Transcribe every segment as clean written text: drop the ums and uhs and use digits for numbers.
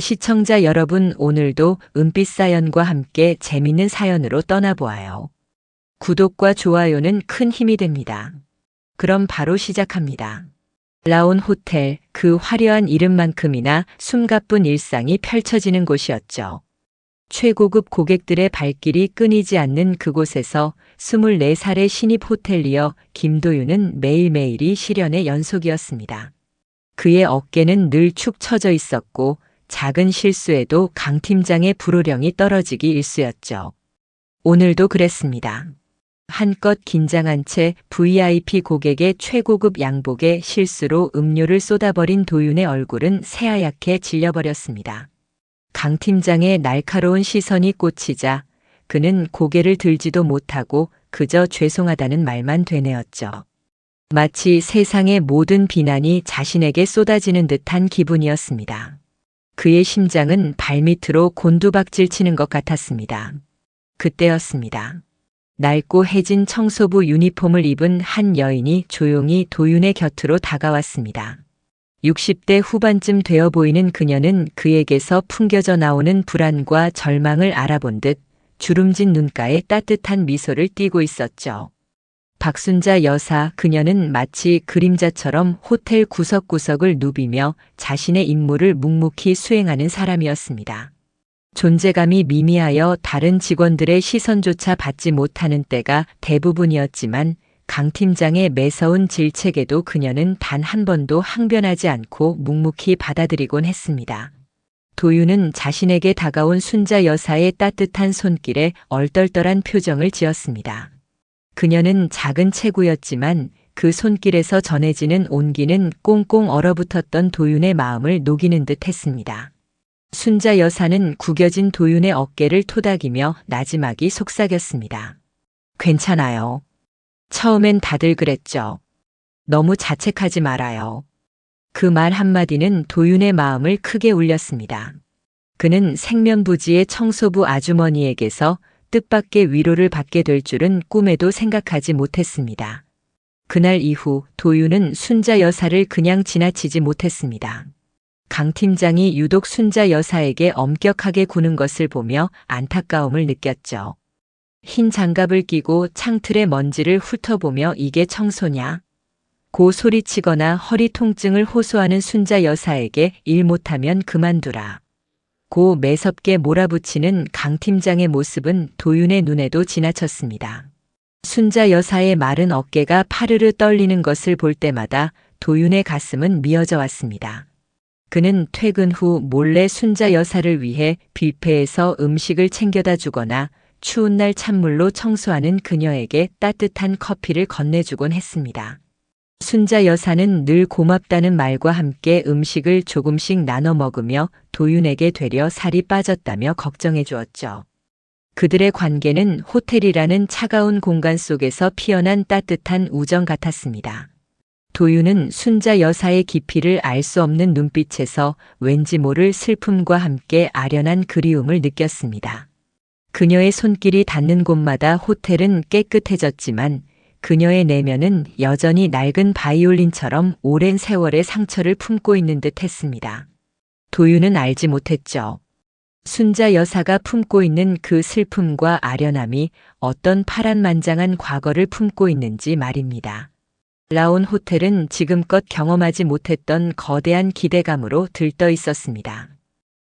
시청자 여러분, 오늘도 은빛 사연과 함께 재밌는 사연으로 떠나보아요. 구독과 좋아요는 큰 힘이 됩니다. 그럼 바로 시작합니다. 라온 호텔, 그 화려한 이름만큼이나 숨가쁜 일상이 펼쳐지는 곳이었죠. 최고급 고객들의 발길이 끊이지 않는 그곳에서 24살의 신입 호텔리어 김도윤은 매일매일이 시련의 연속이었습니다. 그의 어깨는 늘 축 처져 있었고 작은 실수에도 강 팀장의 불호령이 떨어지기 일쑤였죠. 오늘도 그랬습니다. 한껏 긴장한 채 VIP 고객의 최고급 양복에 실수로 음료를 쏟아버린 도윤의 얼굴은 새하얗게 질려버렸습니다. 강 팀장의 날카로운 시선이 꽂히자 그는 고개를 들지도 못하고 그저 죄송하다는 말만 되뇌었죠. 마치 세상의 모든 비난이 자신에게 쏟아지는 듯한 기분이었습니다. 그의 심장은 발밑으로 곤두박질 치는 것 같았습니다. 그때였습니다. 낡고 해진 청소부 유니폼을 입은 한 여인이 조용히 도윤의 곁으로 다가왔습니다. 60대 후반쯤 되어 보이는 그녀는 그에게서 풍겨져 나오는 불안과 절망을 알아본 듯 주름진 눈가에 따뜻한 미소를 띠고 있었죠. 박순자 여사, 그녀는 마치 그림자처럼 호텔 구석구석을 누비며 자신의 임무를 묵묵히 수행하는 사람이었습니다. 존재감이 미미하여 다른 직원들의 시선조차 받지 못하는 때가 대부분이었지만 강 팀장의 매서운 질책에도 그녀는 단 한 번도 항변하지 않고 묵묵히 받아들이곤 했습니다. 도윤은 자신에게 다가온 순자 여사의 따뜻한 손길에 얼떨떨한 표정을 지었습니다. 그녀는 작은 체구였지만 그 손길에서 전해지는 온기는 꽁꽁 얼어붙었던 도윤의 마음을 녹이는 듯 했습니다. 순자 여사는 구겨진 도윤의 어깨를 토닥이며 나지막이 속삭였습니다. 괜찮아요. 처음엔 다들 그랬죠. 너무 자책하지 말아요. 그 말 한마디는 도윤의 마음을 크게 울렸습니다. 그는 생면부지의 청소부 아주머니에게서 뜻밖의 위로를 받게 될 줄은 꿈에도 생각하지 못했습니다. 그날 이후 도윤은 순자 여사를 그냥 지나치지 못했습니다. 강 팀장이 유독 순자 여사에게 엄격하게 구는 것을 보며 안타까움을 느꼈죠. 흰 장갑을 끼고 창틀의 먼지를 훑어보며 이게 청소냐? 고 소리치거나 허리 통증을 호소하는 순자 여사에게 일 못하면 그만두라. 고 매섭게 몰아붙이는 강 팀장의 모습은 도윤의 눈에도 지나쳤습니다. 순자 여사의 마른 어깨가 파르르 떨리는 것을 볼 때마다 도윤의 가슴은 미어져 왔습니다. 그는 퇴근 후 몰래 순자 여사를 위해 뷔페에서 음식을 챙겨다 주거나 추운 날 찬물로 청소하는 그녀에게 따뜻한 커피를 건네주곤 했습니다. 순자 여사는 늘 고맙다는 말과 함께 음식을 조금씩 나눠 먹으며 도윤에게 되려 살이 빠졌다며 걱정해 주었죠. 그들의 관계는 호텔이라는 차가운 공간 속에서 피어난 따뜻한 우정 같았습니다. 도윤은 순자 여사의 깊이를 알 수 없는 눈빛에서 왠지 모를 슬픔과 함께 아련한 그리움을 느꼈습니다. 그녀의 손길이 닿는 곳마다 호텔은 깨끗해졌지만 그녀의 내면은 여전히 낡은 바이올린처럼 오랜 세월의 상처를 품고 있는 듯 했습니다. 도윤은 알지 못했죠. 순자 여사가 품고 있는 그 슬픔과 아련함이 어떤 파란만장한 과거를 품고 있는지 말입니다. 라온 호텔은 지금껏 경험하지 못했던 거대한 기대감으로 들떠 있었습니다.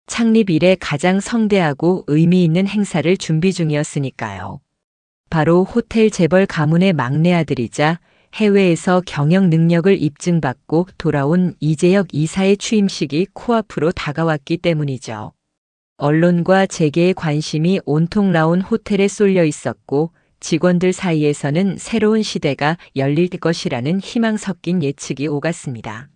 창립 이래 가장 성대하고 의미 있는 행사를 준비 중이었으니까요. 바로 호텔 재벌 가문의 막내 아들이자 해외에서 경영 능력을 입증받고 돌아온 이재혁 이사의 취임식이 코앞으로 다가왔기 때문이죠. 언론과 재계의 관심이 온통 라온 호텔에 쏠려 있었고 직원들 사이에서는 새로운 시대가 열릴 것이라는 희망 섞인 예측이 오갔습니다.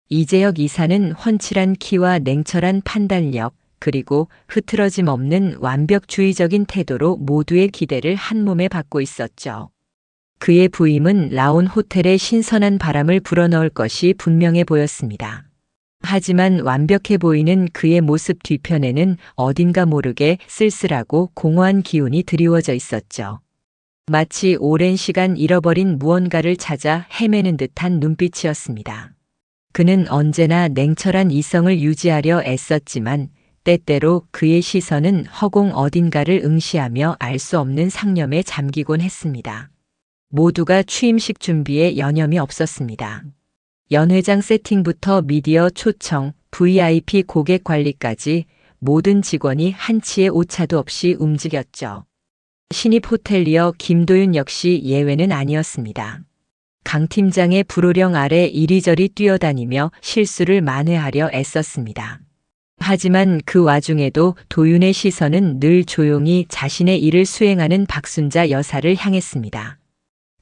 이재혁 이사는 훤칠한 키와 냉철한 판단력, 그리고 흐트러짐 없는 완벽주의적인 태도로 모두의 기대를 한몸에 받고 있었죠. 그의 부임은 라온 호텔에 신선한 바람을 불어넣을 것이 분명해 보였습니다. 하지만 완벽해 보이는 그의 모습 뒤편에는 어딘가 모르게 쓸쓸하고 공허한 기운이 드리워져 있었죠. 마치 오랜 시간 잃어버린 무언가를 찾아 헤매는 듯한 눈빛이었습니다. 그는 언제나 냉철한 이성을 유지하려 애썼지만 때때로 그의 시선은 허공 어딘가를 응시하며 알 수 없는 상념에 잠기곤 했습니다. 모두가 취임식 준비에 여념이 없었습니다. 연회장 세팅부터 미디어 초청, VIP 고객 관리까지 모든 직원이 한치의 오차도 없이 움직였죠. 신입 호텔리어 김도윤 역시 예외는 아니었습니다. 강 팀장의 불호령 아래 이리저리 뛰어다니며 실수를 만회하려 애썼습니다. 하지만 그 와중에도 도윤의 시선은 늘 조용히 자신의 일을 수행하는 박순자 여사를 향했습니다.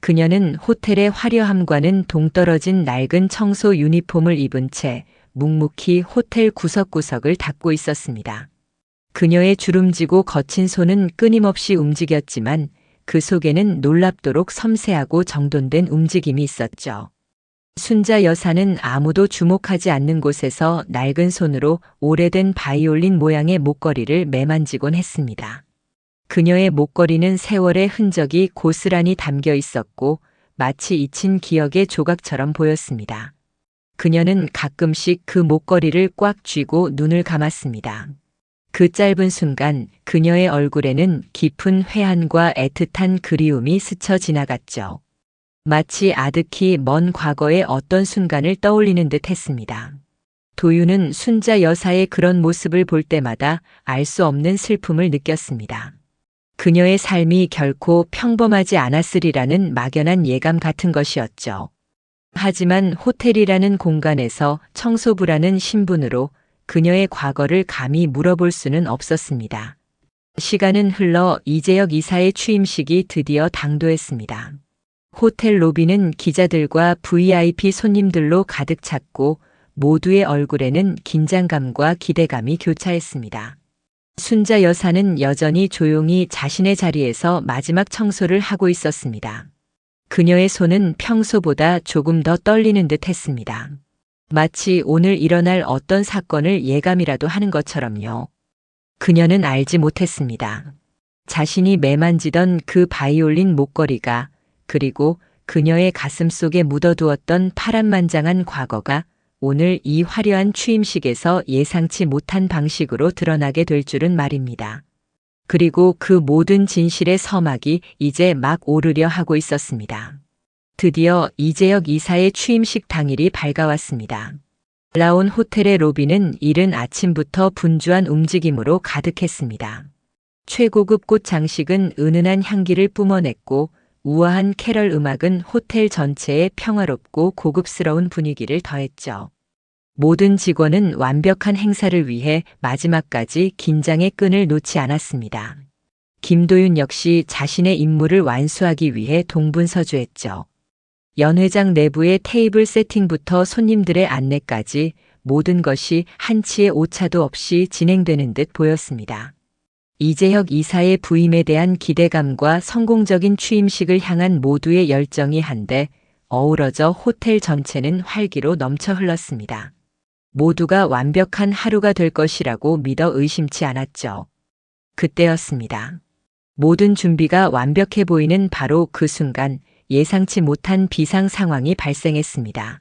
그녀는 호텔의 화려함과는 동떨어진 낡은 청소 유니폼을 입은 채 묵묵히 호텔 구석구석을 닦고 있었습니다. 그녀의 주름지고 거친 손은 끊임없이 움직였지만 그 속에는 놀랍도록 섬세하고 정돈된 움직임이 있었죠. 순자 여사는 아무도 주목하지 않는 곳에서 낡은 손으로 오래된 바이올린 모양의 목걸이를 매만지곤 했습니다. 그녀의 목걸이는 세월의 흔적이 고스란히 담겨 있었고 마치 잊힌 기억의 조각처럼 보였습니다. 그녀는 가끔씩 그 목걸이를 꽉 쥐고 눈을 감았습니다. 그 짧은 순간 그녀의 얼굴에는 깊은 회한과 애틋한 그리움이 스쳐 지나갔죠. 마치 아득히 먼 과거의 어떤 순간을 떠올리는 듯 했습니다. 도윤은 순자 여사의 그런 모습을 볼 때마다 알 수 없는 슬픔을 느꼈습니다. 그녀의 삶이 결코 평범하지 않았으리라는 막연한 예감 같은 것이었죠. 하지만 호텔이라는 공간에서 청소부라는 신분으로 그녀의 과거를 감히 물어볼 수는 없었습니다. 시간은 흘러 이재혁 이사의 취임식이 드디어 당도했습니다. 호텔 로비는 기자들과 VIP 손님들로 가득 찼고 모두의 얼굴에는 긴장감과 기대감이 교차했습니다. 순자 여사는 여전히 조용히 자신의 자리에서 마지막 청소를 하고 있었습니다. 그녀의 손은 평소보다 조금 더 떨리는 듯 했습니다. 마치 오늘 일어날 어떤 사건을 예감이라도 하는 것처럼요. 그녀는 알지 못했습니다. 자신이 매만지던 그 바이올린 목걸이가 그리고 그녀의 가슴 속에 묻어두었던 파란만장한 과거가 오늘 이 화려한 취임식에서 예상치 못한 방식으로 드러나게 될 줄은 말입니다. 그리고 그 모든 진실의 서막이 이제 막 오르려 하고 있었습니다. 드디어 이재혁 이사의 취임식 당일이 밝아왔습니다. 라온 호텔의 로비는 이른 아침부터 분주한 움직임으로 가득했습니다. 최고급 꽃 장식은 은은한 향기를 뿜어냈고 우아한 캐럴 음악은 호텔 전체에 평화롭고 고급스러운 분위기를 더했죠. 모든 직원은 완벽한 행사를 위해 마지막까지 긴장의 끈을 놓지 않았습니다. 김도윤 역시 자신의 임무를 완수하기 위해 동분서주했죠. 연회장 내부의 테이블 세팅부터 손님들의 안내까지 모든 것이 한치의 오차도 없이 진행되는 듯 보였습니다. 이재혁 이사의 부임에 대한 기대감과 성공적인 취임식을 향한 모두의 열정이 한데 어우러져 호텔 전체는 활기로 넘쳐 흘렀습니다. 모두가 완벽한 하루가 될 것이라고 믿어 의심치 않았죠. 그때였습니다. 모든 준비가 완벽해 보이는 바로 그 순간 예상치 못한 비상 상황이 발생했습니다.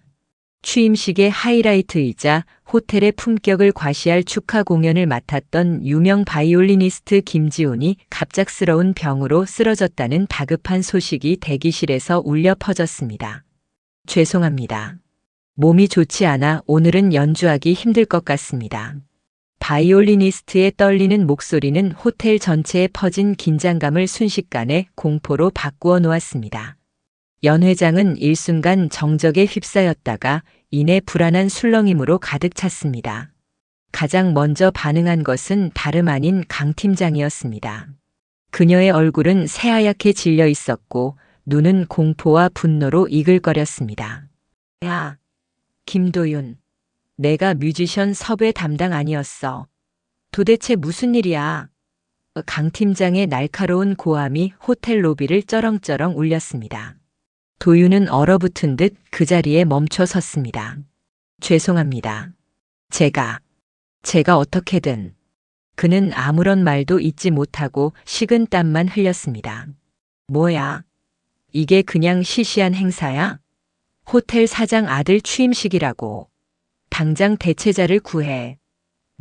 취임식의 하이라이트이자 호텔의 품격을 과시할 축하 공연을 맡았던 유명 바이올리니스트 김지훈이 갑작스러운 병으로 쓰러졌다는 다급한 소식이 대기실에서 울려 퍼졌습니다. 죄송합니다. 몸이 좋지 않아 오늘은 연주하기 힘들 것 같습니다. 바이올리니스트의 떨리는 목소리는 호텔 전체에 퍼진 긴장감을 순식간에 공포로 바꾸어 놓았습니다. 연 회장은 일순간 정적에 휩싸였다가 이내 불안한 술렁임으로 가득 찼습니다. 가장 먼저 반응한 것은 다름 아닌 강 팀장이었습니다. 그녀의 얼굴은 새하얗게 질려 있었고 눈은 공포와 분노로 이글거렸습니다. 야, 김도윤. 내가 뮤지션 섭외 담당 아니었어. 도대체 무슨 일이야? 강 팀장의 날카로운 고함이 호텔 로비를 쩌렁쩌렁 울렸습니다. 도윤은 얼어붙은 듯 그 자리에 멈춰 섰습니다. 죄송합니다. 제가 어떻게든. 그는 아무런 말도 잇지 못하고 식은 땀만 흘렸습니다. 뭐야? 이게 그냥 시시한 행사야? 호텔 사장 아들 취임식이라고. 당장 대체자를 구해.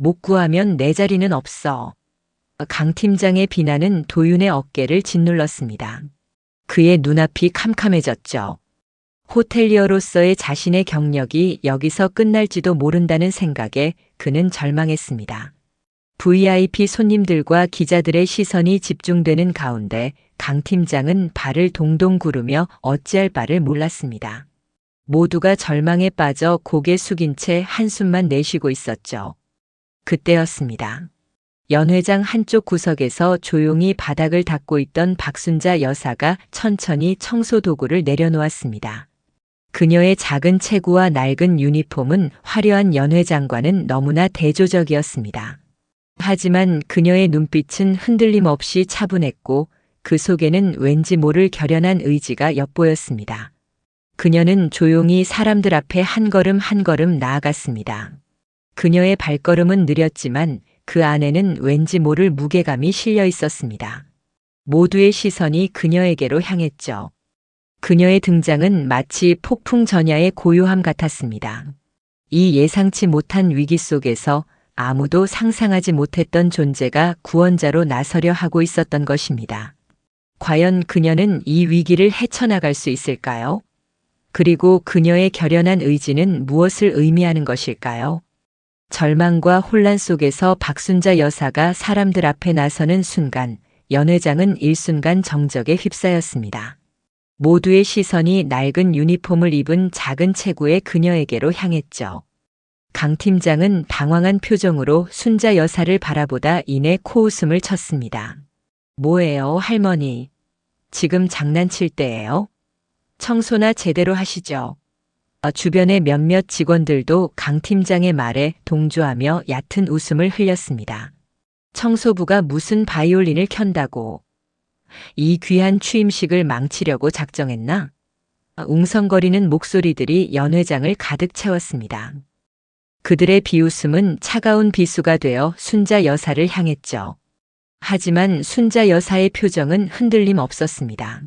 못 구하면 내 자리는 없어. 강 팀장의 비난은 도윤의 어깨를 짓눌렀습니다. 그의 눈앞이 캄캄해졌죠. 호텔리어로서의 자신의 경력이 여기서 끝날지도 모른다는 생각에 그는 절망했습니다. VIP 손님들과 기자들의 시선이 집중되는 가운데 강 팀장은 발을 동동 구르며 어찌할 바를 몰랐습니다. 모두가 절망에 빠져 고개 숙인 채 한숨만 내쉬고 있었죠. 그때였습니다. 연회장 한쪽 구석에서 조용히 바닥을 닦고 있던 박순자 여사가 천천히 청소 도구를 내려놓았습니다. 그녀의 작은 체구와 낡은 유니폼은 화려한 연회장과는 너무나 대조적이었습니다. 하지만 그녀의 눈빛은 흔들림 없이 차분했고 그 속에는 왠지 모를 결연한 의지가 엿보였습니다. 그녀는 조용히 사람들 앞에 한 걸음 한 걸음 나아갔습니다. 그녀의 발걸음은 느렸지만 그 안에는 왠지 모를 무게감이 실려 있었습니다. 모두의 시선이 그녀에게로 향했죠. 그녀의 등장은 마치 폭풍 전야의 고요함 같았습니다. 이 예상치 못한 위기 속에서 아무도 상상하지 못했던 존재가 구원자로 나서려 하고 있었던 것입니다. 과연 그녀는 이 위기를 헤쳐나갈 수 있을까요? 그리고 그녀의 결연한 의지는 무엇을 의미하는 것일까요? 절망과 혼란 속에서 박순자 여사가 사람들 앞에 나서는 순간 연회장은 일순간 정적에 휩싸였습니다. 모두의 시선이 낡은 유니폼을 입은 작은 체구의 그녀에게로 향했죠. 강 팀장은 당황한 표정으로 순자 여사를 바라보다 이내 코웃음을 쳤습니다. 뭐예요, 할머니? 지금 장난칠 때예요? 청소나 제대로 하시죠. 주변의 몇몇 직원들도 강 팀장의 말에 동조하며 얕은 웃음을 흘렸습니다. 청소부가 무슨 바이올린을 켠다고. 이 귀한 취임식을 망치려고 작정했나? 웅성거리는 목소리들이 연회장을 가득 채웠습니다. 그들의 비웃음은 차가운 비수가 되어 순자 여사를 향했죠. 하지만 순자 여사의 표정은 흔들림 없었습니다.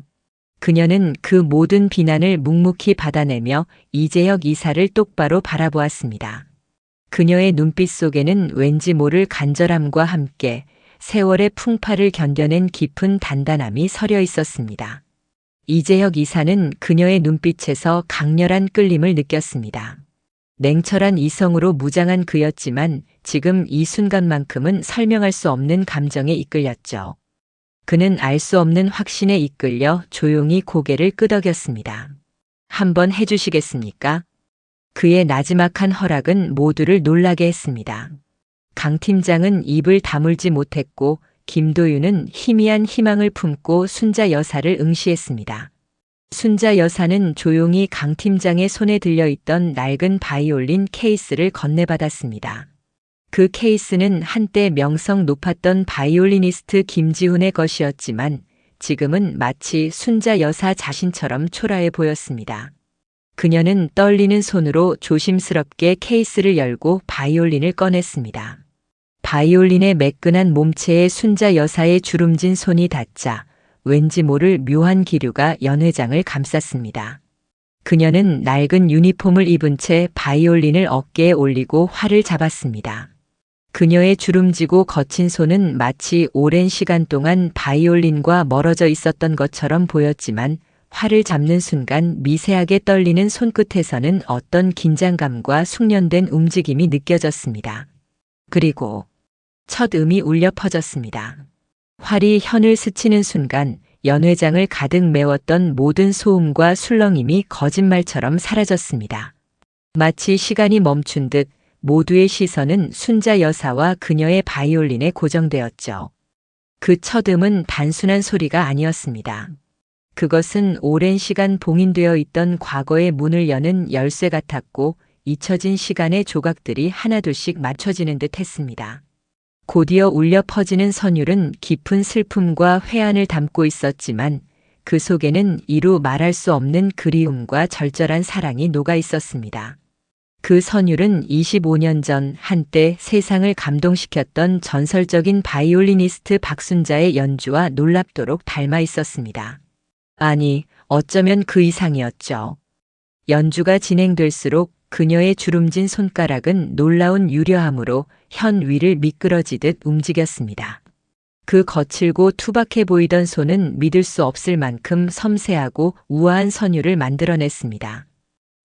그녀는 그 모든 비난을 묵묵히 받아내며 이재혁 이사를 똑바로 바라보았습니다. 그녀의 눈빛 속에는 왠지 모를 간절함과 함께 세월의 풍파를 견뎌낸 깊은 단단함이 서려 있었습니다. 이재혁 이사는 그녀의 눈빛에서 강렬한 끌림을 느꼈습니다. 냉철한 이성으로 무장한 그였지만 지금 이 순간만큼은 설명할 수 없는 감정에 이끌렸죠. 그는 알 수 없는 확신에 이끌려 조용히 고개를 끄덕였습니다. 한번 해주시겠습니까? 그의 나지막한 허락은 모두를 놀라게 했습니다. 강 팀장은 입을 다물지 못했고 김도윤은 희미한 희망을 품고 순자 여사를 응시했습니다. 순자 여사는 조용히 강 팀장의 손에 들려있던 낡은 바이올린 케이스를 건네받았습니다. 그 케이스는 한때 명성 높았던 바이올리니스트 김지훈의 것이었지만 지금은 마치 순자 여사 자신처럼 초라해 보였습니다. 그녀는 떨리는 손으로 조심스럽게 케이스를 열고 바이올린을 꺼냈습니다. 바이올린의 매끈한 몸체에 순자 여사의 주름진 손이 닿자 왠지 모를 묘한 기류가 연회장을 감쌌습니다. 그녀는 낡은 유니폼을 입은 채 바이올린을 어깨에 올리고 활을 잡았습니다. 그녀의 주름지고 거친 손은 마치 오랜 시간 동안 바이올린과 멀어져 있었던 것처럼 보였지만 활을 잡는 순간 미세하게 떨리는 손끝에서는 어떤 긴장감과 숙련된 움직임이 느껴졌습니다. 그리고 첫 음이 울려 퍼졌습니다. 활이 현을 스치는 순간 연회장을 가득 메웠던 모든 소음과 술렁임이 거짓말처럼 사라졌습니다. 마치 시간이 멈춘 듯 모두의 시선은 순자 여사와 그녀의 바이올린에 고정되었죠. 그 첫 음은 단순한 소리가 아니었습니다. 그것은 오랜 시간 봉인되어 있던 과거의 문을 여는 열쇠 같았고 잊혀진 시간의 조각들이 하나둘씩 맞춰지는 듯 했습니다. 곧이어 울려 퍼지는 선율은 깊은 슬픔과 회한을 담고 있었지만 그 속에는 이루 말할 수 없는 그리움과 절절한 사랑이 녹아 있었습니다. 그 선율은 25년 전 한때 세상을 감동시켰던 전설적인 바이올리니스트 박순자의 연주와 놀랍도록 닮아 있었습니다. 아니, 어쩌면 그 이상이었죠. 연주가 진행될수록 그녀의 주름진 손가락은 놀라운 유려함으로 현 위를 미끄러지듯 움직였습니다. 그 거칠고 투박해 보이던 손은 믿을 수 없을 만큼 섬세하고 우아한 선율을 만들어냈습니다.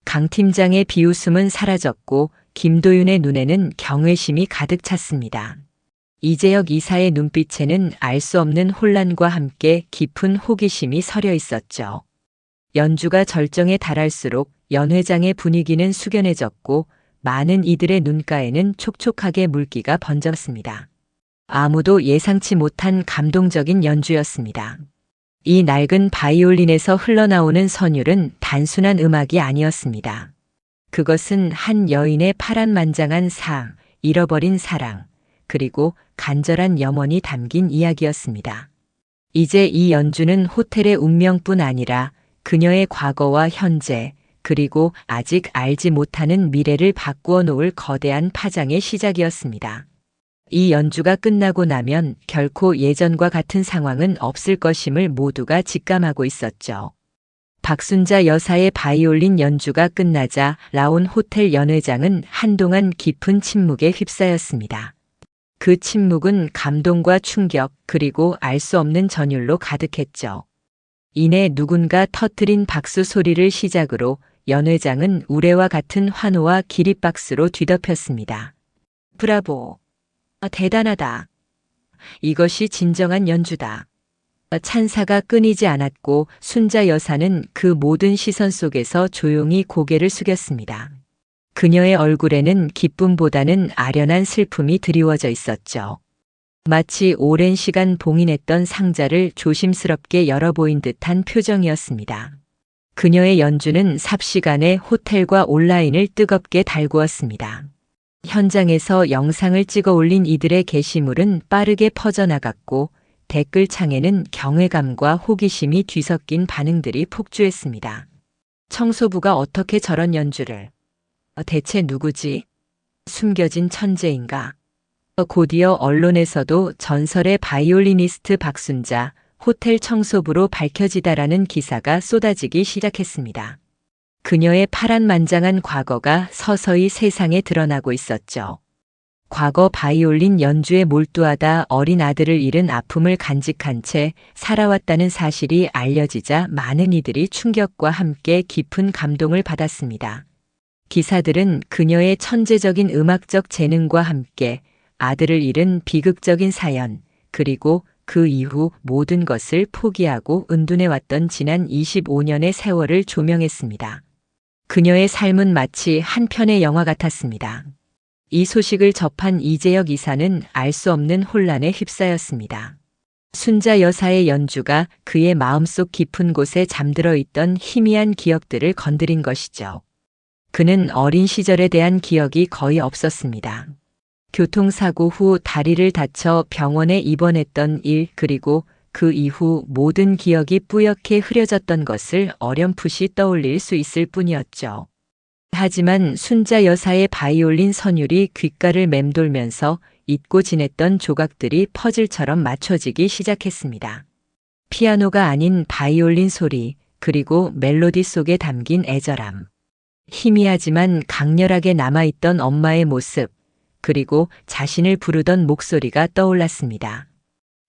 강 팀장의 비웃음은 사라졌고 김도윤의 눈에는 경외심이 가득 찼습니다. 이재혁 이사의 눈빛에는 알 수 없는 혼란과 함께 깊은 호기심이 서려 있었죠. 연주가 절정에 달할수록 연 회장의 분위기는 숙연해졌고 많은 이들의 눈가에는 촉촉하게 물기가 번졌습니다. 아무도 예상치 못한 감동적인 연주였습니다. 이 낡은 바이올린에서 흘러나오는 선율은 단순한 음악이 아니었습니다. 그것은 한 여인의 파란만장한 삶, 잃어버린 사랑, 그리고 간절한 염원이 담긴 이야기였습니다. 이제 이 연주는 호텔의 운명뿐 아니라 그녀의 과거와 현재, 그리고 아직 알지 못하는 미래를 바꾸어 놓을 거대한 파장의 시작이었습니다. 이 연주가 끝나고 나면 결코 예전과 같은 상황은 없을 것임을 모두가 직감하고 있었죠. 박순자 여사의 바이올린 연주가 끝나자 라온 호텔 연회장은 한동안 깊은 침묵에 휩싸였습니다. 그 침묵은 감동과 충격 그리고 알 수 없는 전율로 가득했죠. 이내 누군가 터뜨린 박수 소리를 시작으로 연회장은 우레와 같은 환호와 기립박수로 뒤덮였습니다. 브라보! 대단하다. 이것이 진정한 연주다. 찬사가 끊이지 않았고 순자 여사는 그 모든 시선 속에서 조용히 고개를 숙였습니다. 그녀의 얼굴에는 기쁨보다는 아련한 슬픔이 드리워져 있었죠. 마치 오랜 시간 봉인했던 상자를 조심스럽게 열어보인 듯한 표정이었습니다. 그녀의 연주는 삽시간에 호텔과 온라인을 뜨겁게 달구었습니다. 현장에서 영상을 찍어 올린 이들의 게시물은 빠르게 퍼져나갔고 댓글창에는 경외감과 호기심이 뒤섞인 반응들이 폭주했습니다. 청소부가 어떻게 저런 연주를? 대체 누구지? 숨겨진 천재인가? 곧이어 언론에서도 전설의 바이올리니스트 박순자, 호텔 청소부로 밝혀지다라는 기사가 쏟아지기 시작했습니다. 그녀의 파란만장한 과거가 서서히 세상에 드러나고 있었죠. 과거 바이올린 연주에 몰두하다 어린 아들을 잃은 아픔을 간직한 채 살아왔다는 사실이 알려지자 많은 이들이 충격과 함께 깊은 감동을 받았습니다. 기사들은 그녀의 천재적인 음악적 재능과 함께 아들을 잃은 비극적인 사연, 그리고 그 이후 모든 것을 포기하고 은둔해왔던 지난 25년의 세월을 조명했습니다. 그녀의 삶은 마치 한 편의 영화 같았습니다. 이 소식을 접한 이재혁 이사는 알 수 없는 혼란에 휩싸였습니다. 순자 여사의 연주가 그의 마음속 깊은 곳에 잠들어 있던 희미한 기억들을 건드린 것이죠. 그는 어린 시절에 대한 기억이 거의 없었습니다. 교통사고 후 다리를 다쳐 병원에 입원했던 일, 그리고 그 이후 모든 기억이 뿌옇게 흐려졌던 것을 어렴풋이 떠올릴 수 있을 뿐이었죠. 하지만 순자 여사의 바이올린 선율이 귓가를 맴돌면서 잊고 지냈던 조각들이 퍼즐처럼 맞춰지기 시작했습니다. 피아노가 아닌 바이올린 소리, 그리고 멜로디 속에 담긴 애절함. 희미하지만 강렬하게 남아있던 엄마의 모습, 그리고 자신을 부르던 목소리가 떠올랐습니다.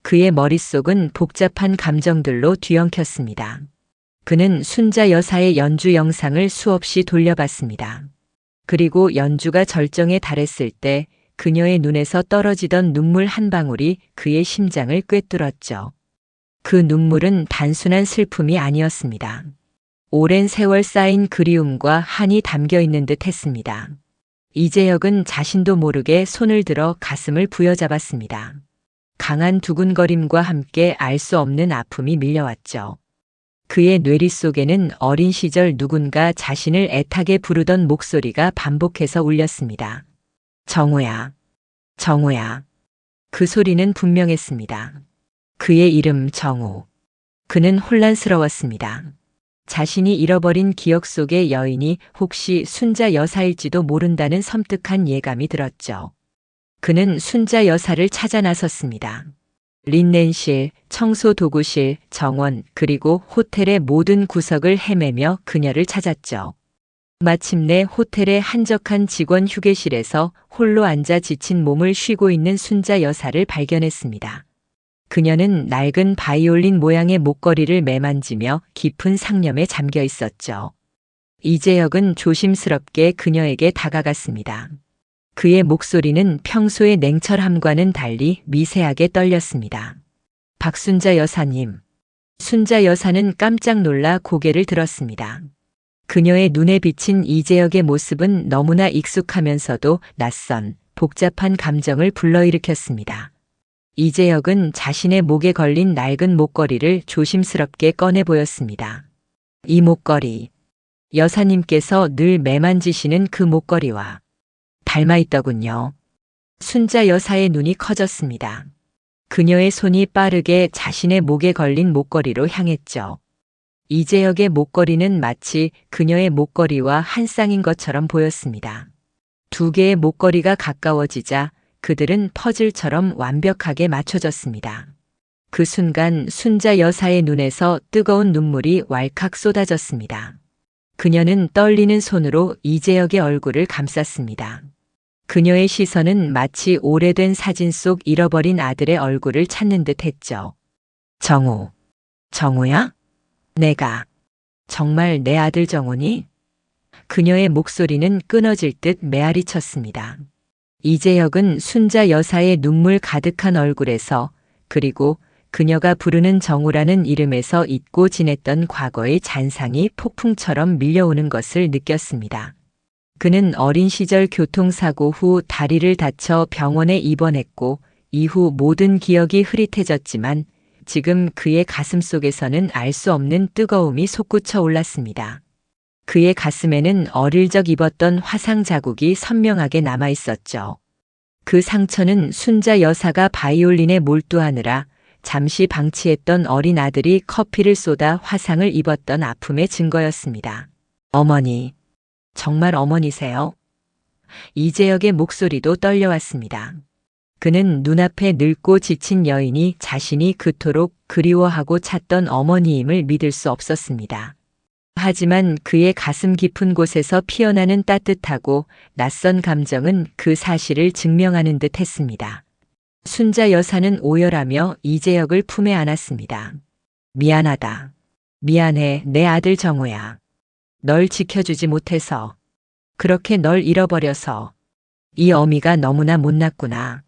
그의 머릿속은 복잡한 감정들로 뒤엉켰습니다. 그는 순자 여사의 연주 영상을 수없이 돌려봤습니다. 그리고 연주가 절정에 달했을 때 그녀의 눈에서 떨어지던 눈물 한 방울이 그의 심장을 꿰뚫었죠. 그 눈물은 단순한 슬픔이 아니었습니다. 오랜 세월 쌓인 그리움과 한이 담겨 있는 듯 했습니다. 이재혁은 자신도 모르게 손을 들어 가슴을 부여잡았습니다. 강한 두근거림과 함께 알 수 없는 아픔이 밀려왔죠. 그의 뇌리 속에는 어린 시절 누군가 자신을 애타게 부르던 목소리가 반복해서 울렸습니다. 정호야, 정호야. 그 소리는 분명했습니다. 그의 이름 정호. 그는 혼란스러웠습니다. 자신이 잃어버린 기억 속의 여인이 혹시 순자 여사일지도 모른다는 섬뜩한 예감이 들었죠. 그는 순자 여사를 찾아 나섰습니다. 린넨실, 청소 도구실, 정원, 그리고 호텔의 모든 구석을 헤매며 그녀를 찾았죠. 마침내 호텔의 한적한 직원 휴게실에서 홀로 앉아 지친 몸을 쉬고 있는 순자 여사를 발견했습니다. 그녀는 낡은 바이올린 모양의 목걸이를 매만지며 깊은 상념에 잠겨 있었죠. 이재혁은 조심스럽게 그녀에게 다가갔습니다. 그의 목소리는 평소의 냉철함과는 달리 미세하게 떨렸습니다. 박순자 여사님. 순자 여사는 깜짝 놀라 고개를 들었습니다. 그녀의 눈에 비친 이재혁의 모습은 너무나 익숙하면서도 낯선, 복잡한 감정을 불러일으켰습니다. 이재혁은 자신의 목에 걸린 낡은 목걸이를 조심스럽게 꺼내 보였습니다. 이 목걸이, 여사님께서 늘 매만지시는 그 목걸이와 닮아 있더군요. 순자 여사의 눈이 커졌습니다. 그녀의 손이 빠르게 자신의 목에 걸린 목걸이로 향했죠. 이재혁의 목걸이는 마치 그녀의 목걸이와 한 쌍인 것처럼 보였습니다. 두 개의 목걸이가 가까워지자 그들은 퍼즐처럼 완벽하게 맞춰졌습니다. 그 순간 순자 여사의 눈에서 뜨거운 눈물이 왈칵 쏟아졌습니다. 그녀는 떨리는 손으로 이재혁의 얼굴을 감쌌습니다. 그녀의 시선은 마치 오래된 사진 속 잃어버린 아들의 얼굴을 찾는 듯 했죠. 정우. 정우야? 내가 정말 내 아들 정우니? 그녀의 목소리는 끊어질 듯 메아리 쳤습니다. 이재혁은 순자 여사의 눈물 가득한 얼굴에서 그리고 그녀가 부르는 정우라는 이름에서 잊고 지냈던 과거의 잔상이 폭풍처럼 밀려오는 것을 느꼈습니다. 그는 어린 시절 교통사고 후 다리를 다쳐 병원에 입원했고 이후 모든 기억이 흐릿해졌지만 지금 그의 가슴 속에서는 알 수 없는 뜨거움이 솟구쳐 올랐습니다. 그의 가슴에는 어릴 적 입었던 화상 자국이 선명하게 남아 있었죠. 그 상처는 순자 여사가 바이올린에 몰두하느라 잠시 방치했던 어린 아들이 커피를 쏟아 화상을 입었던 아픔의 증거였습니다. 어머니, 정말 어머니세요? 이재혁의 목소리도 떨려왔습니다. 그는 눈앞에 늙고 지친 여인이 자신이 그토록 그리워하고 찾던 어머니임을 믿을 수 없었습니다. 하지만 그의 가슴 깊은 곳에서 피어나는 따뜻하고 낯선 감정은 그 사실을 증명하는 듯 했습니다. 순자 여사는 오열하며 이재혁을 품에 안았습니다. 미안하다. 미안해, 내 아들 정우야. 널 지켜주지 못해서, 그렇게 널 잃어버려서, 이 어미가 너무나 못났구나.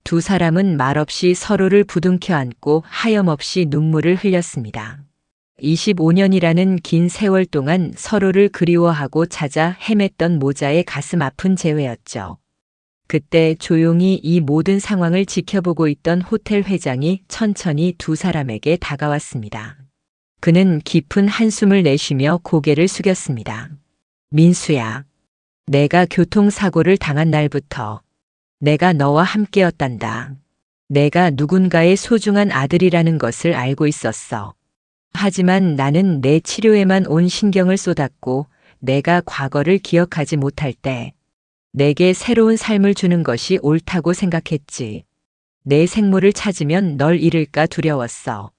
두 사람은 말없이 서로를 부둥켜 안고 하염없이 눈물을 흘렸습니다. 25년이라는 긴 세월 동안 서로를 그리워하고 찾아 헤맸던 모자의 가슴 아픈 재회였죠. 그때 조용히 이 모든 상황을 지켜보고 있던 호텔 회장이 천천히 두 사람에게 다가왔습니다. 그는 깊은 한숨을 내쉬며 고개를 숙였습니다. 민수야, 내가 교통사고를 당한 날부터 내가 너와 함께였단다. 내가 누군가의 소중한 아들이라는 것을 알고 있었어. 하지만 나는 내 치료에만 온 신경을 쏟았고 내가 과거를 기억하지 못할 때 내게 새로운 삶을 주는 것이 옳다고 생각했지. 내 생모를 찾으면 널 잃을까 두려웠어.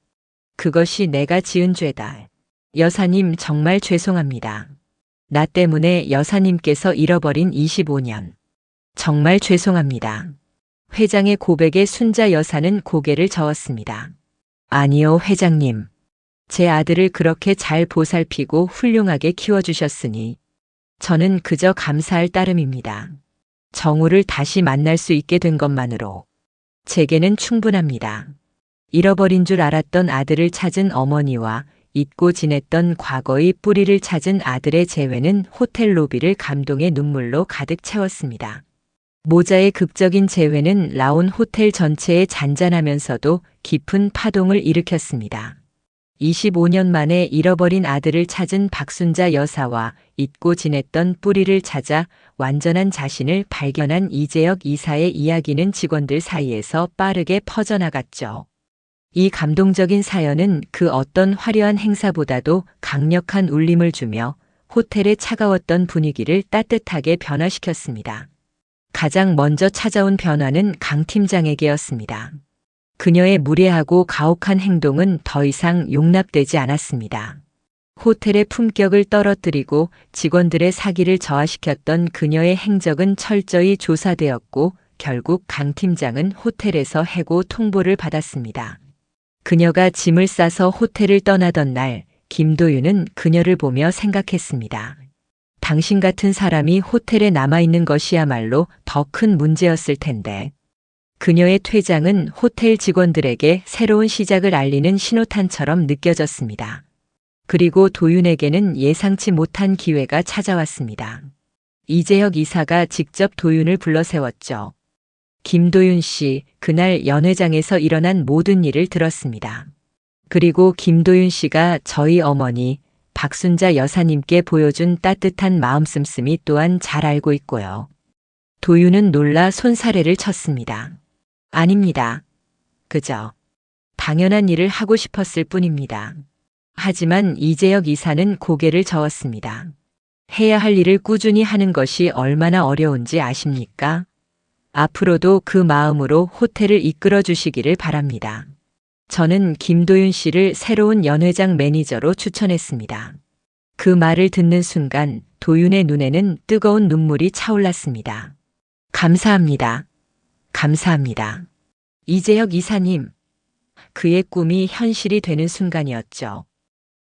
그것이 내가 지은 죄다. 여사님 정말 죄송합니다. 나 때문에 여사님께서 잃어버린 25년. 정말 죄송합니다. 회장의 고백에 순자 여사는 고개를 저었습니다. 아니요, 회장님. 제 아들을 그렇게 잘 보살피고 훌륭하게 키워주셨으니 저는 그저 감사할 따름입니다. 정우를 다시 만날 수 있게 된 것만으로 제게는 충분합니다. 잃어버린 줄 알았던 아들을 찾은 어머니와 잊고 지냈던 과거의 뿌리를 찾은 아들의 재회는 호텔 로비를 감동의 눈물로 가득 채웠습니다. 모자의 극적인 재회는 라온 호텔 전체에 잔잔하면서도 깊은 파동을 일으켰습니다. 25년 만에 잃어버린 아들을 찾은 박순자 여사와 잊고 지냈던 뿌리를 찾아 완전한 자신을 발견한 이재혁 이사의 이야기는 직원들 사이에서 빠르게 퍼져나갔죠. 이 감동적인 사연은 그 어떤 화려한 행사보다도 강력한 울림을 주며 호텔의 차가웠던 분위기를 따뜻하게 변화시켰습니다. 가장 먼저 찾아온 변화는 강 팀장에게였습니다. 그녀의 무례하고 가혹한 행동은 더 이상 용납되지 않았습니다. 호텔의 품격을 떨어뜨리고 직원들의 사기를 저하시켰던 그녀의 행적은 철저히 조사되었고 결국 강 팀장은 호텔에서 해고 통보를 받았습니다. 그녀가 짐을 싸서 호텔을 떠나던 날 김도윤은 그녀를 보며 생각했습니다. 당신 같은 사람이 호텔에 남아있는 것이야말로 더 큰 문제였을 텐데. 그녀의 퇴장은 호텔 직원들에게 새로운 시작을 알리는 신호탄처럼 느껴졌습니다. 그리고 도윤에게는 예상치 못한 기회가 찾아왔습니다. 이재혁 이사가 직접 도윤을 불러 세웠죠. 김도윤 씨, 그날 연회장에서 일어난 모든 일을 들었습니다. 그리고 김도윤 씨가 저희 어머니 박순자 여사님께 보여준 따뜻한 마음 씀씀이 또한 잘 알고 있고요. 도윤은 놀라 손사래를 쳤습니다. 아닙니다. 그저 당연한 일을 하고 싶었을 뿐입니다. 하지만 이재혁 이사는 고개를 저었습니다. 해야 할 일을 꾸준히 하는 것이 얼마나 어려운지 아십니까? 앞으로도 그 마음으로 호텔을 이끌어 주시기를 바랍니다. 저는 김도윤 씨를 새로운 연회장 매니저로 추천했습니다. 그 말을 듣는 순간 도윤의 눈에는 뜨거운 눈물이 차올랐습니다. 감사합니다. 감사합니다. 이재혁 이사님. 그의 꿈이 현실이 되는 순간이었죠.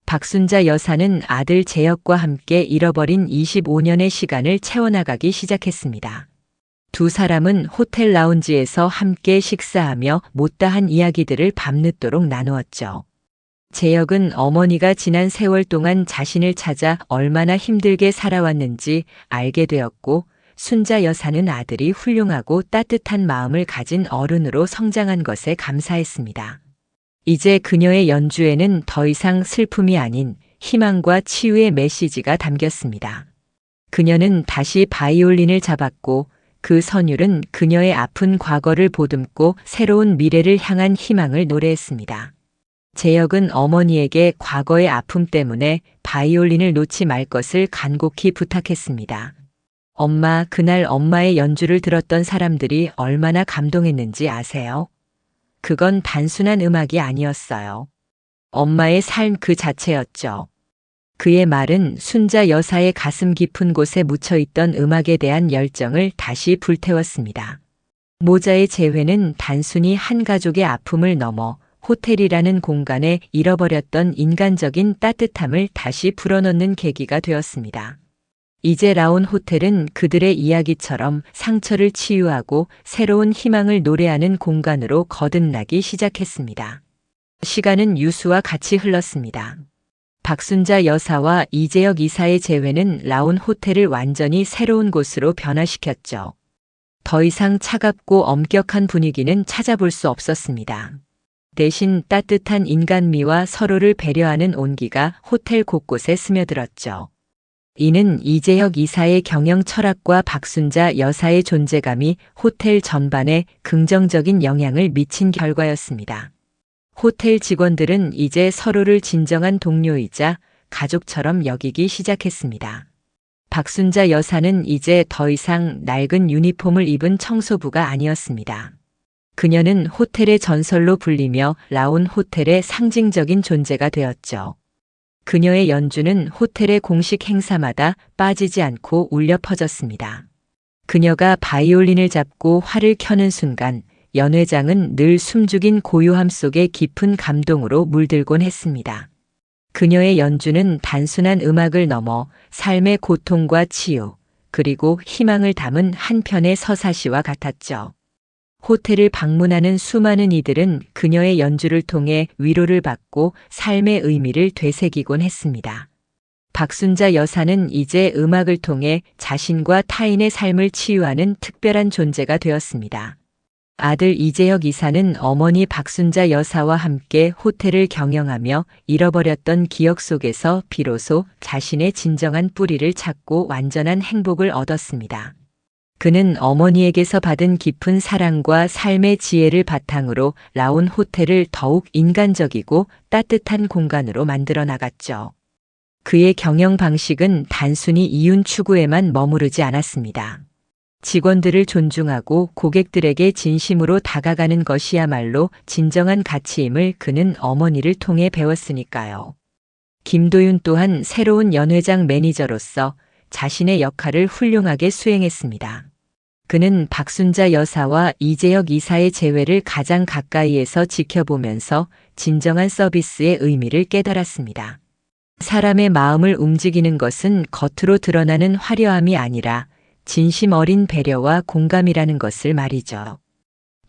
박순자 여사는 아들 재혁과 함께 잃어버린 25년의 시간을 채워나가기 시작했습니다. 두 사람은 호텔 라운지에서 함께 식사하며 못다한 이야기들을 밤늦도록 나누었죠. 재혁은 어머니가 지난 세월 동안 자신을 찾아 얼마나 힘들게 살아왔는지 알게 되었고, 순자 여사는 아들이 훌륭하고 따뜻한 마음을 가진 어른으로 성장한 것에 감사했습니다. 이제 그녀의 연주에는 더 이상 슬픔이 아닌 희망과 치유의 메시지가 담겼습니다. 그녀는 다시 바이올린을 잡았고 그 선율은 그녀의 아픈 과거를 보듬고 새로운 미래를 향한 희망을 노래했습니다. 재혁은 어머니에게 과거의 아픔 때문에 바이올린을 놓지 말 것을 간곡히 부탁했습니다. 엄마, 그날 엄마의 연주를 들었던 사람들이 얼마나 감동했는지 아세요? 그건 단순한 음악이 아니었어요. 엄마의 삶 그 자체였죠. 그의 말은 순자 여사의 가슴 깊은 곳에 묻혀있던 음악에 대한 열정을 다시 불태웠습니다. 모자의 재회는 단순히 한 가족의 아픔을 넘어 호텔이라는 공간에 잃어버렸던 인간적인 따뜻함을 다시 불어넣는 계기가 되었습니다. 이제 라온 호텔은 그들의 이야기처럼 상처를 치유하고 새로운 희망을 노래하는 공간으로 거듭나기 시작했습니다. 시간은 유수와 같이 흘렀습니다. 박순자 여사와 이재혁 이사의 재회는 라온 호텔을 완전히 새로운 곳으로 변화시켰죠. 더 이상 차갑고 엄격한 분위기는 찾아볼 수 없었습니다. 대신 따뜻한 인간미와 서로를 배려하는 온기가 호텔 곳곳에 스며들었죠. 이는 이재혁 이사의 경영 철학과 박순자 여사의 존재감이 호텔 전반에 긍정적인 영향을 미친 결과였습니다. 호텔 직원들은 이제 서로를 진정한 동료이자 가족처럼 여기기 시작했습니다. 박순자 여사는 이제 더 이상 낡은 유니폼을 입은 청소부가 아니었습니다. 그녀는 호텔의 전설로 불리며 라온 호텔의 상징적인 존재가 되었죠. 그녀의 연주는 호텔의 공식 행사마다 빠지지 않고 울려 퍼졌습니다. 그녀가 바이올린을 잡고 활을 켜는 순간 연회장은 늘 숨죽인 고요함 속에 깊은 감동으로 물들곤 했습니다. 그녀의 연주는 단순한 음악을 넘어 삶의 고통과 치유, 그리고 희망을 담은 한 편의 서사시와 같았죠. 호텔을 방문하는 수많은 이들은 그녀의 연주를 통해 위로를 받고 삶의 의미를 되새기곤 했습니다. 박순자 여사는 이제 음악을 통해 자신과 타인의 삶을 치유하는 특별한 존재가 되었습니다. 아들 이재혁 이사는 어머니 박순자 여사와 함께 호텔을 경영하며 잃어버렸던 기억 속에서 비로소 자신의 진정한 뿌리를 찾고 완전한 행복을 얻었습니다. 그는 어머니에게서 받은 깊은 사랑과 삶의 지혜를 바탕으로 라온 호텔을 더욱 인간적이고 따뜻한 공간으로 만들어 나갔죠. 그의 경영 방식은 단순히 이윤 추구에만 머무르지 않았습니다. 직원들을 존중하고 고객들에게 진심으로 다가가는 것이야말로 진정한 가치임을 그는 어머니를 통해 배웠으니까요. 김도윤 또한 새로운 연회장 매니저로서 자신의 역할을 훌륭하게 수행했습니다. 그는 박순자 여사와 이재혁 이사의 재회를 가장 가까이에서 지켜보면서 진정한 서비스의 의미를 깨달았습니다. 사람의 마음을 움직이는 것은 겉으로 드러나는 화려함이 아니라 진심 어린 배려와 공감이라는 것을 말이죠.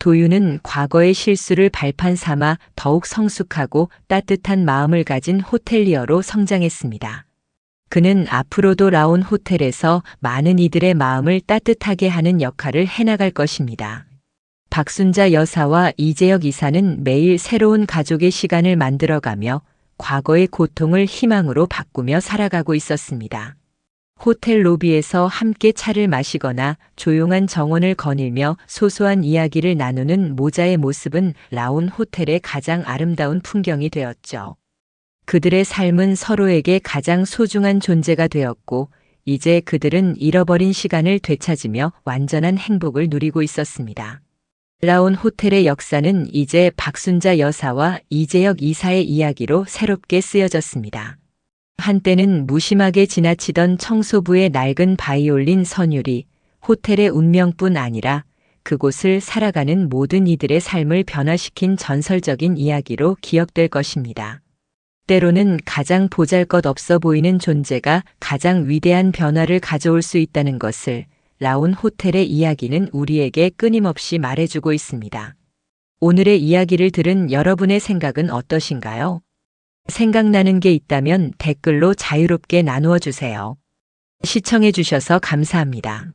도윤은 과거의 실수를 발판 삼아 더욱 성숙하고 따뜻한 마음을 가진 호텔리어로 성장했습니다. 그는 앞으로도 라온 호텔에서 많은 이들의 마음을 따뜻하게 하는 역할을 해나갈 것입니다. 박순자 여사와 이재혁 이사는 매일 새로운 가족의 시간을 만들어가며 과거의 고통을 희망으로 바꾸며 살아가고 있었습니다. 호텔 로비에서 함께 차를 마시거나 조용한 정원을 거닐며 소소한 이야기를 나누는 모자의 모습은 라온 호텔의 가장 아름다운 풍경이 되었죠. 그들의 삶은 서로에게 가장 소중한 존재가 되었고, 이제 그들은 잃어버린 시간을 되찾으며 완전한 행복을 누리고 있었습니다. 라온 호텔의 역사는 이제 박순자 여사와 이재혁 이사의 이야기로 새롭게 쓰여졌습니다. 한때는 무심하게 지나치던 청소부의 낡은 바이올린 선율이 호텔의 운명뿐 아니라 그곳을 살아가는 모든 이들의 삶을 변화시킨 전설적인 이야기로 기억될 것입니다. 때로는 가장 보잘것없어 보이는 존재가 가장 위대한 변화를 가져올 수 있다는 것을 라온 호텔의 이야기는 우리에게 끊임없이 말해주고 있습니다. 오늘의 이야기를 들은 여러분의 생각은 어떠신가요? 생각나는 게 있다면 댓글로 자유롭게 나누어 주세요. 시청해 주셔서 감사합니다.